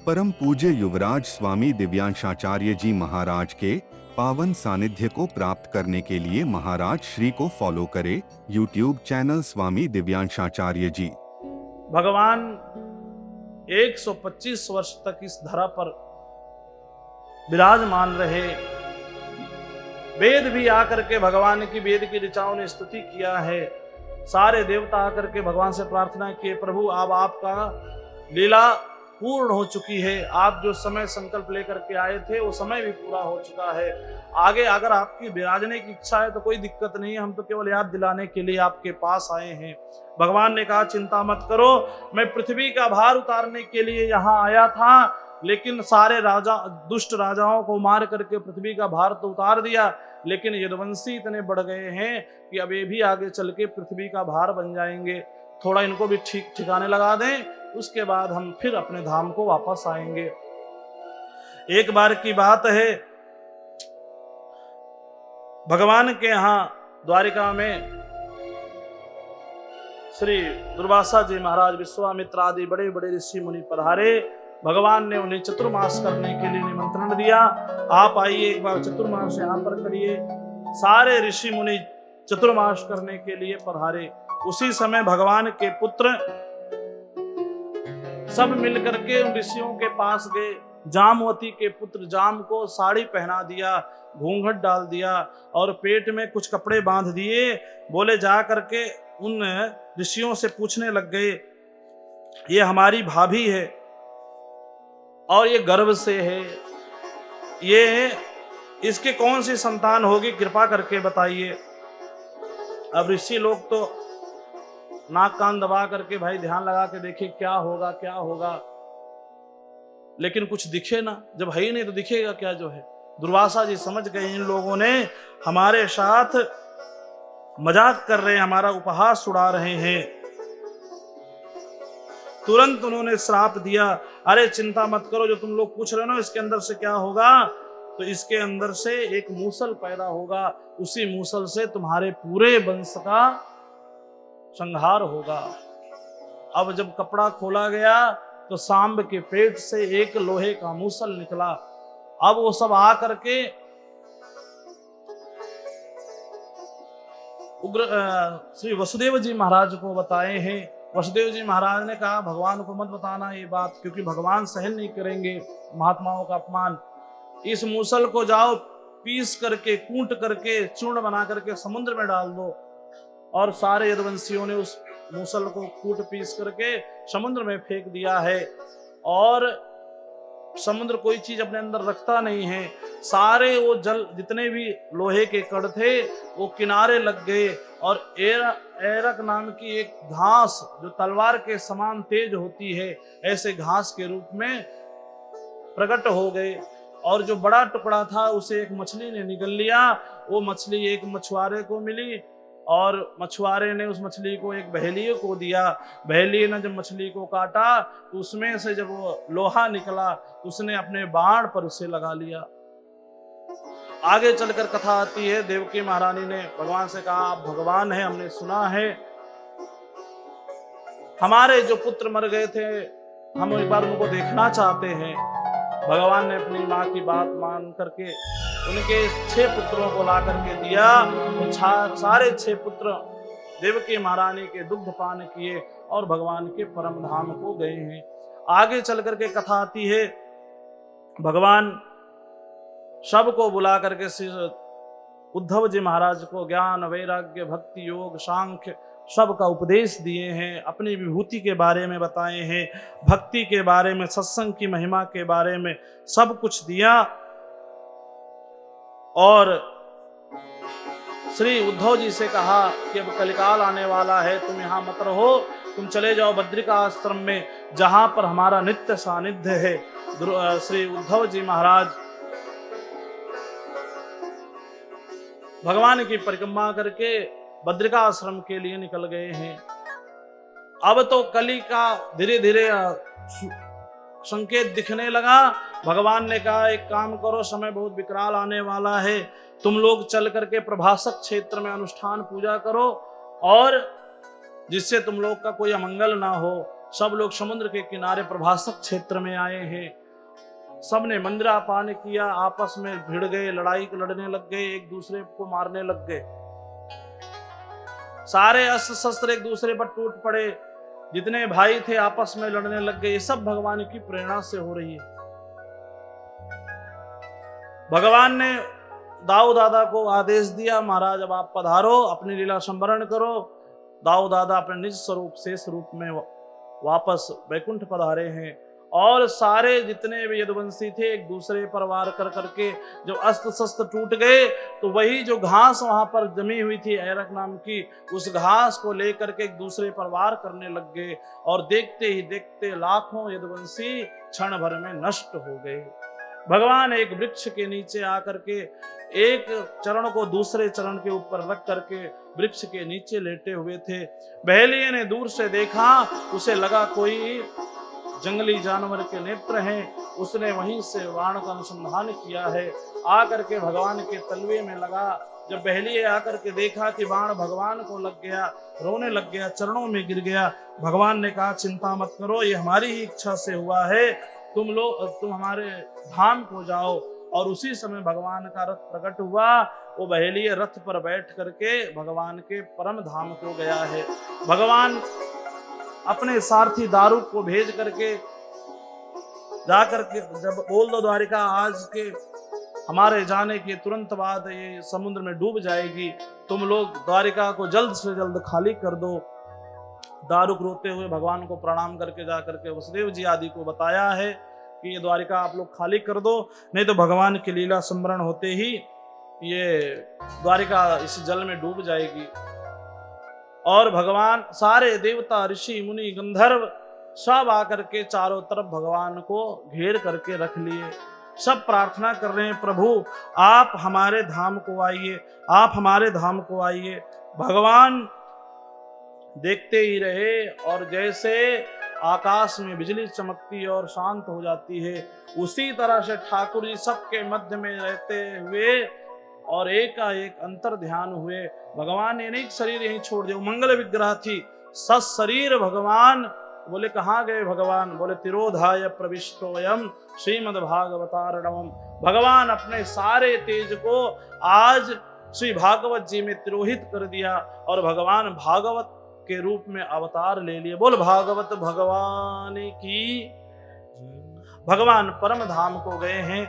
परम पूज्य युवराज स्वामी दिव्यांशाचार्य जी महाराज के पावन सानिध्य को प्राप्त करने के लिए महाराज श्री को फॉलो करें यूट्यूब चैनल स्वामी दिव्यांशाचार्य जी। भगवान 125 वर्ष तक इस धरा पर विराजमान रहे। वेद भी आकर के भगवान की, वेद की ऋचाओं ने स्तुति किया है। सारे देवता आकर के भगवान से प्रार्थना किए, प्रभु अब आपका लीला पूर्ण हो चुकी है। आप जो समय संकल्प लेकर के आए थे वो समय भी पूरा हो चुका है। आगे अगर आपकी विराजने की इच्छा है तो कोई दिक्कत नहीं है, हम तो केवल याद दिलाने के लिए आपके पास आए हैं। भगवान ने कहा चिंता मत करो, मैं पृथ्वी का भार उतारने के लिए यहाँ आया था, लेकिन सारे राजा, दुष्ट राजाओं को मार करके पृथ्वी का भार तो उतार दिया, लेकिन यदुवंशी इतने बढ़ गए हैं कि अब ये भी आगे चल के पृथ्वी का भार बन जाएंगे। थोड़ा इनको भी ठीक ठिकाने लगा दें, उसके बाद हम फिर अपने धाम को वापस आएंगे। एक बार की बात है, भगवान के यहाँ द्वारिका में श्री दुर्वासा जी महाराज, विश्वामित्र आदि बड़े बड़े ऋषि मुनि पधारे। भगवान ने उन्हें चतुर्मास करने के लिए निमंत्रण दिया, आप आइए एक बार चतुर्मास यहाँ पर करिए। सारे ऋषि मुनि चतुर्मास करने के लिए पधारे। उसी समय भगवान के पुत्र सब मिलकर के उन ऋषियों के पास गए। जामवती के पुत्र जाम को साड़ी पहना दिया, घूंघट डाल दिया और पेट में कुछ कपड़े बांध दिए। बोले जा करके उन ऋषियों से पूछने लग गए, ये हमारी भाभी है और ये गर्भ से है, ये इसके कौन सी संतान होगी, कृपा करके बताइए। अब ऋषि लोग तो नाक कान दबा करके भाई ध्यान लगा के देखे क्या होगा क्या होगा, लेकिन कुछ दिखे ना। जब है ही नहीं तो दिखेगा क्या जो है। दुर्वासा जी समझ गए इन लोगों ने हमारे साथ मजाक कर रहे हैं, हमारा उपहास उड़ा रहे हैं। तुरंत उन्होंने श्राप दिया, अरे चिंता मत करो, जो तुम लोग पूछ रहे हो ना इसके अंदर से क्या होगा, तो इसके अंदर से एक मूसल पैदा होगा, उसी मूसल से तुम्हारे पूरे वंश का संहार होगा। अब जब कपड़ा खोला गया तो सांब के पेट से एक लोहे का मूसल निकला। अब वो सब आ करके उग्र श्री वसुदेव जी महाराज को बताए हैं। वसुदेव जी महाराज ने कहा भगवान को मत बताना ये बात, क्योंकि भगवान सहन नहीं करेंगे महात्माओं का अपमान। इस मूसल को जाओ पीस करके, कूट करके, चूर्ण बना करके समुद्र में डाल दो। और सारे यदुवंशियों ने उस मूसल को कूट पीस करके समुद्र में फेंक दिया है। और समुद्र कोई चीज अपने अंदर रखता नहीं है। सारे वो जल, जितने भी लोहे के कण थे वो किनारे लग गए और एरक नाम की एक घास जो तलवार के समान तेज होती है, ऐसे घास के रूप में प्रकट हो गए। और जो बड़ा टुकड़ा था उसे एक मछली ने निगल लिया। वो मछली एक मछुआरे को मिली और मछुआरे ने उस मछली को एक बहेलिये को दिया। बहेलिये ने जब मछली को काटा तो उसमें से जब वो लोहा निकला तो उसने अपने बाण पर उसे लगा लिया। आगे चलकर कथा आती है, देवकी महारानी ने भगवान से कहा आप भगवान है, हमने सुना है हमारे जो पुत्र मर गए थे, हम एक बार उनको देखना चाहते हैं। भगवान ने अपनी माँ की बात मान करके उनके 6 पुत्रों को ला करके दिया। तो सारे 6 पुत्र देवकी महारानी के दुग्ध पान किए और भगवान के परम धाम को गए हैं। आगे चल करके कथा आती है, भगवान सबको बुला करके श्री उद्धव जी महाराज को ज्ञान, वैराग्य, भक्ति योग, सांख्य सब का उपदेश दिए हैं। अपनी विभूति के बारे में बताए हैं, भक्ति के बारे में, सत्संग की महिमा के बारे में सब कुछ दिया। और श्री उद्धव जी से कहा कि अब कलिकाल आने वाला है, तुम यहाँ मत रहो, तुम चले जाओ बद्रिका आश्रम में जहां पर हमारा नित्य सानिध्य है। श्री उद्धव जी महाराज भगवान की परिक्रमा करके बद्रिका आश्रम के लिए निकल गए हैं। अब तो कली का धीरे धीरे संकेत दिखने लगा। भगवान ने कहा एक काम करो, समय बहुत विकराल आने वाला है, तुम लोग चल करके प्रभासक क्षेत्र में अनुष्ठान पूजा करो और जिससे तुम लोग का कोई अमंगल ना हो। सब लोग समुद्र के किनारे प्रभासक क्षेत्र में आए हैं। सबने मंदिरापान किया, आपस में भिड़ गए, लड़ाई लड़ने लग गए, एक दूसरे को मारने लग गए। सारे अस्त्र शस्त्र एक दूसरे पर टूट पड़े, जितने भाई थे आपस में लड़ने लग गए। ये सब भगवान की प्रेरणा से हो रही है। भगवान ने दाऊ दादा को आदेश दिया, महाराज अब आप पधारो, अपनी लीला संवरण करो। दाऊ दादा अपने निज स्वरूप शेष रूप में वापस वैकुंठ पधारे हैं। और सारे जितने भी यदुवंशी थे एक दूसरे पर वार कर करके जब अस्त्र शस्त्र टूट गए तो वही जो घास वहां पर जमी हुई थी ऐरक नाम की, उस घास को लेकर के एक दूसरे पर वार करने लग गए। और देखते ही देखते लाखों यदुवंशी क्षण भर में नष्ट हो गए। भगवान एक वृक्ष के नीचे आकर के एक चरण को दूसरे चरण के ऊपर रख करके वृक्ष के नीचे लेटे हुए थे। बहेलिये ने दूर से देखा, उसे लगा कोई जंगली जानवर के नेत्र हैं। उसने वहीं से बाण का अनुसंधान किया है, आकर के भगवान के तलवे में लगा। जब बहेलिये आकर के देखा कि बाण भगवान को लग गया, रोने लग गया, चरणों में गिर गया। भगवान ने कहा चिंता मत करो, ये हमारी ही इच्छा से हुआ है, तुम हमारे धाम को जाओ। और उसी समय भगवान का रथ प्रकट हुआ। वो बहेलिये रथ पर बैठ करके भगवान के परम धाम को गया है। भगवान अपने सारथी दारुक को भेज करके जाकर के जब बोल दो द्वारिका आज के हमारे जाने के तुरंत बाद ये समुद्र में डूब जाएगी, तुम लोग द्वारिका को जल्द से जल्द खाली कर दो। दारुक रोते हुए भगवान को प्रणाम करके जाकर के वसुदेव जी आदि को बताया है कि ये द्वारिका आप लोग खाली कर दो, नहीं तो भगवान की लीला स्मरण होते ही ये द्वारिका इस जल में डूब जाएगी। और भगवान सारे देवता ऋषि मुनि गंधर्व सब आकर के चारों तरफ भगवान को घेर करके रख लिए। सब प्रार्थना कर रहे हैं, प्रभु आप हमारे धाम को आइए, आप हमारे धाम को आइए। भगवान देखते ही रहे और जैसे आकाश में बिजली चमकती है और शांत हो जाती है, उसी तरह से ठाकुर जी सबके मध्य में रहते हुए और एकाएक अंतर ध्यान हुए। भगवान ने एक शरीर यहीं छोड़ दिया, मंगल विग्रह थी सशरीर भगवान। बोले कहाँ गए भगवान? बोले तिरोधाय प्रविष्टोयम श्रीमद्भागवतारणवम। भगवान अपने सारे तेज को आज श्री भागवत जी में तिरोहित कर दिया और भगवान भागवत के रूप में अवतार ले लिए। बोल भागवत भगवान की। भगवान परम धाम को गए हैं